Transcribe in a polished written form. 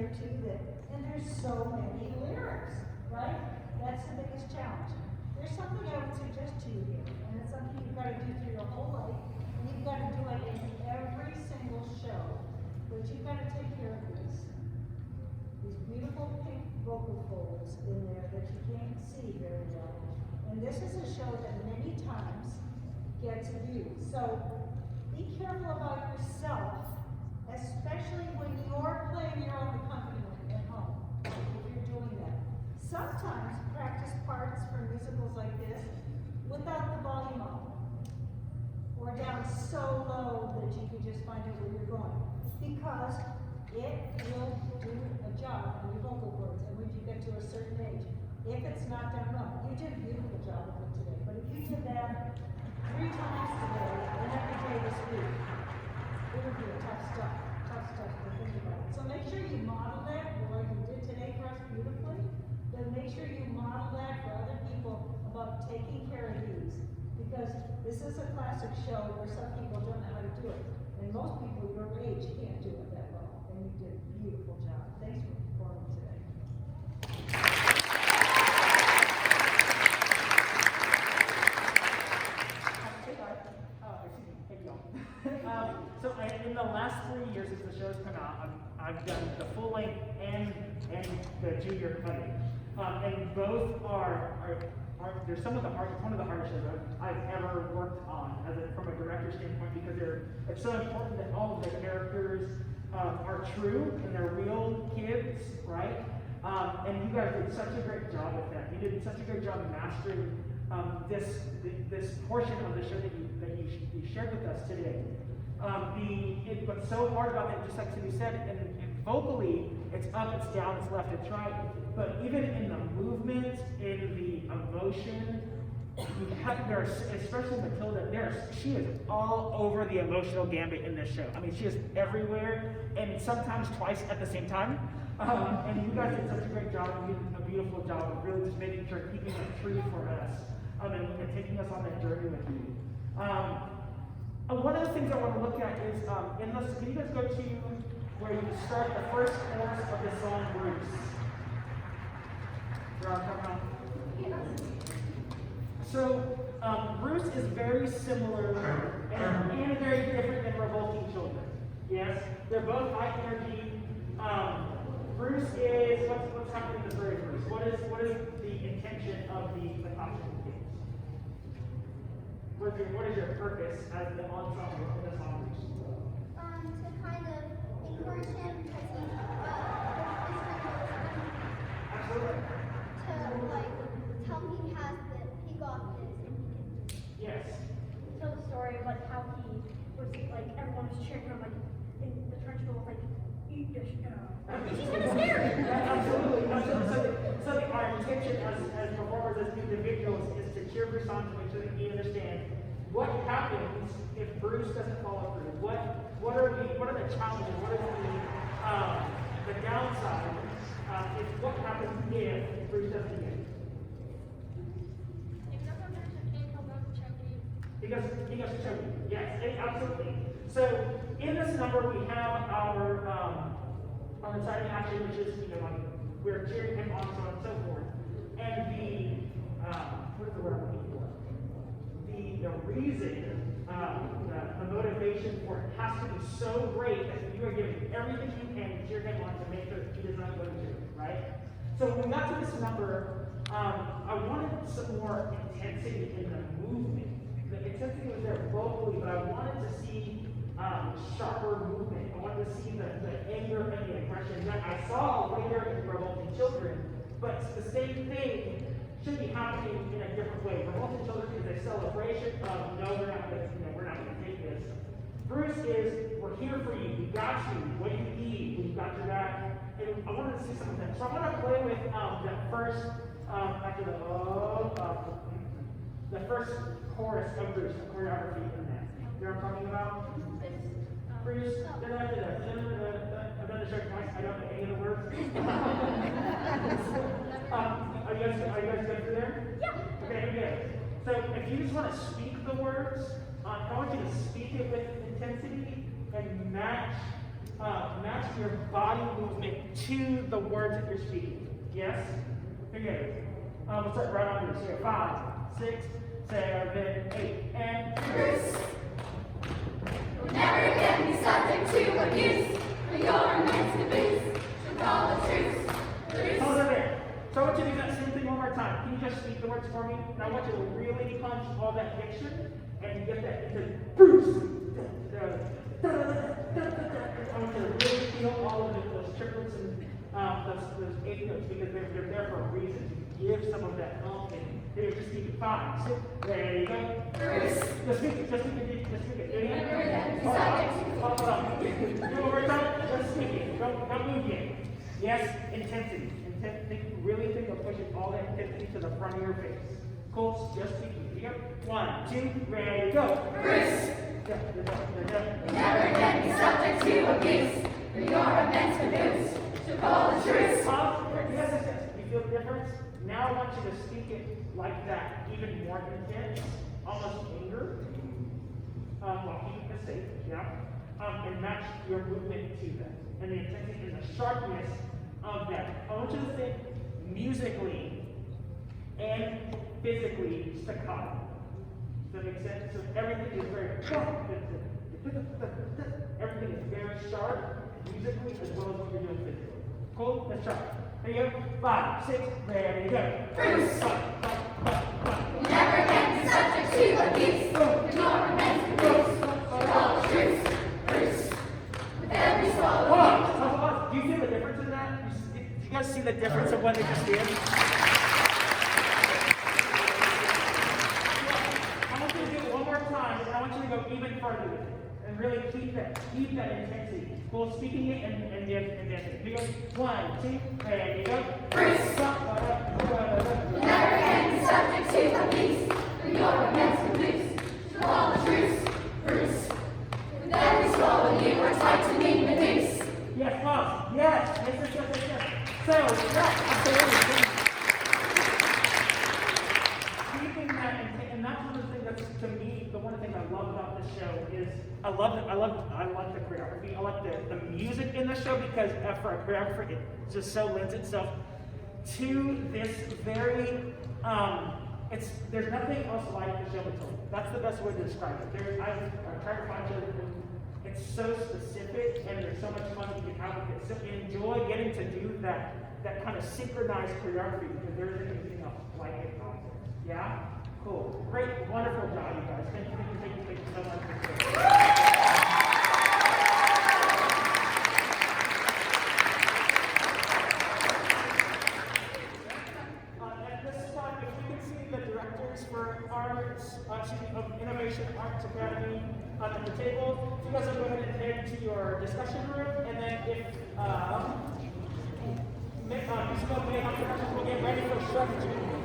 here too and there's so many lyrics, right? That's the biggest challenge. There's something I would suggest to you here, and it's something you've got to do through your whole life, and you've got to do it in every single show. But you've got to take care of these beautiful pink vocal folds in there that you can't see very well. And this is a show that many times gets abused. So be careful about yourself, especially when you're playing your own accompaniment at home, if you're doing that. Sometimes practice parts for musicals like this without the volume up, or down so low that you can just find out where you're going, because it will do a job on your vocal cords. And when you get to a certain age, if it's not done well, you did a beautiful job of it today, but if you did that 3 times today and every day this week, it would be a tough stuff to think about. So make sure you model that like you did today for us beautifully, but make sure you model that for other people about taking care of these, because this is a classic show where some people don't know how to do it, and most people your age can't do it that well, and you did a beautiful job. Thanks for performing today. So in the last 3 years since the show's come out, I've done the full length and the junior cutting, and both are they're some of the hardest, one of the hardest shows I've ever worked on from a director standpoint, because it's so important that all of the characters are true and they're real kids, right? And you guys did such a great job with that. You did such a great job mastering this portion of the show that you shared with us today. What's so hard about it, just like Cindy said, and vocally, it's up, it's down, it's left, it's right. But even in the movement, in the emotion, especially Matilda, she is all over the emotional gambit in this show. I mean, she is everywhere, and sometimes twice at the same time. And you guys did such a great job, you did a beautiful job of really just making sure, keeping it true for us, and taking us on that journey with you. One of the things I want to look at is, can you guys go to where you start the first chorus of the song, Bruce? So, Bruce is very similar and very different than Revolting Children. Yes? They're both high energy. Bruce is, what's happening in the very Bruce? What is the intention of the costume? What is your purpose as the ensemble in the song? To kind of encourage him, because he Absolutely. to like tell him he got this, and he can Yes. Tell the story of like how he was like everyone was cheering him like in the trench coat like eat this she's gonna scare me. Absolutely. So our intention as performers, as individuals, is to cheer Bruce on to make sure that he understands what happens if Bruce doesn't follow through. What are the challenges? What is the downside? It's what happens if Bruce doesn't get it. Because Chucky. Yes, absolutely. So in this number we have our inciting action, which is we're cheering him on, so on and so forth. And what is the word I'm looking for? The reason, the motivation for it has to be so great that you are giving everything you can to cheer him on to make sure that he does not go to it, right? So when we got to this number, I wanted some more intensity in the movement. The intensity was there vocally, but I wanted to see sharper movement. I wanted to see the anger and the aggression that I saw later in Revolting Children, but the same thing should be happening in a different way. Revolting Children is a celebration of no, we're not going to take this. Bruce is, we're here for you. We got you. What do you need? We've got your back. And I wanted to see some of that. So I want to play with the first after the first chorus of Bruce, the choreography in that. You know what I'm talking about? Bruce, I've done the show twice. I don't know any of the words. Are you guys good through there? Yeah. Okay, good. So if you just want to speak the words, I want you to speak it with intensity and match match your body movement to the words that you're speaking. Yes? Here you go. Let's start right on this. Here, 5, 6, 7, 8, and Bruce. Never again be subject to abuse, for you're meant to boost, to call the truth. Hold it there. So I want you to do that same thing one more time. Can you just speak the words for me? And I want you to really punch all that diction and get that into Bruce. I want you to really feel all of those triplets and those 8 notes because they're there for a reason. Give some of that and here, just speak it. 5, 6, there you go. Bruce. Just speak it, just speak it, just speak it. Never again be Hold on. subject to Hold on. Do it one more time. Just speak it. Don't move yet. Yes, intensity. Really think of pushing all that intensity to the front of your face. Cool, just speaking. Here you go. 1, 2, ready, go. Bruce. Never again be subject to abuse, for you're meant to boost, to call the truth. Yes. You feel the difference? Now I want you to speak it like that, even more intense, almost anger, while keeping it safe, yeah? And match your movement to that. And the intensity and the sharpness of that. I want you to think musically and physically staccato. Does that make sense? So everything is very everything is very sharp musically as well as what you're doing physically. Cool? Let's try. There you go. 5, 6, ready, go. Bruce. Never again be subject to abuse, for you're meant to boost, to call the truth. Bruce. With every swallow. Hold on. Do you feel the difference in that? Do you guys see the difference of what they just did? I want you to do it one more time, and I want you to go even further with it. And really keep that intensity. Both speaking it and dancing. Here you go. 1, 2, there you go. Bruce. Never again be subject to abuse, for you're meant to boost, to call the truth. Bruce. With every swallow you are tightening the noose. Yes, boss. Yes. So, absolutely. Keeping that, and that's one of the things that's, to me, the one thing I love about this show is I like the choreography. I like the music in the show because for a choreographer, it just so lends itself to this very, there's nothing else like the show at all. That's the best way to describe it. I try to find shows that it's so specific and there's so much fun you can have with it. So enjoy getting to do that kind of synchronized choreography because there isn't anything else like it out there. Yeah? Cool. Great. Wonderful job, you guys. Thank you so much for sharing. At this time, if we can see the directors for Innovation Arts Academy at the table, if you guys will go ahead and head to your discussion room, and then if musical may have to, we'll get ready for strategy.